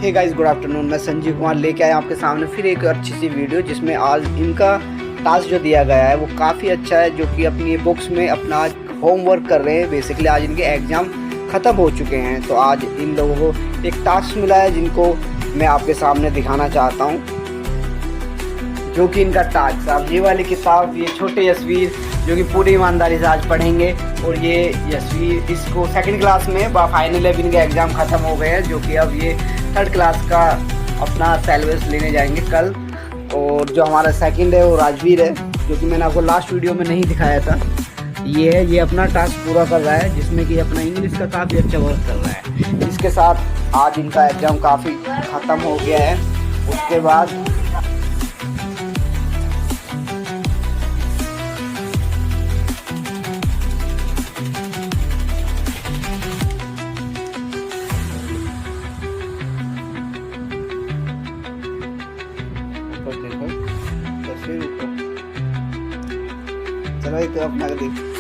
Hey guys, good afternoon. मैं संजीव कुमार लेके आया आपके सामने फिर एक अच्छी सी वीडियो, जिसमें आज इनका टास्क जो दिया गया है वो काफ़ी अच्छा है, जो कि अपनी बुक्स में अपना होमवर्क कर रहे हैं। बेसिकली आज इनके एग्ज़ाम ख़त्म हो चुके हैं, तो आज इन लोगों को एक टास्क मिला है जिनको मैं आपके सामने दिखाना चाहता हूँ, जो कि इनका टास्क। अब ये वाली किताब, ये छोटे यशवीर जो कि पूरी ईमानदारी से आज पढ़ेंगे, और ये यशवीर इसको सेकंड क्लास में फाइनल अब इनके एग्ज़ाम ख़त्म हो गए हैं, जो कि अब ये थर्ड क्लास का अपना सिलेबस लेने जाएंगे कल। और जो हमारा सेकंड है वो राजवीर है, जो कि मैंने आपको लास्ट वीडियो में नहीं दिखाया था। ये अपना टास्क पूरा कर रहा है, जिसमें कि अपना इंग्लिश का काफ़ी अच्छा वर्क कर रहा है। इसके साथ आज इनका एग्ज़ाम काफ़ी ख़त्म हो गया है। उसके बाद चलो एक अपना देख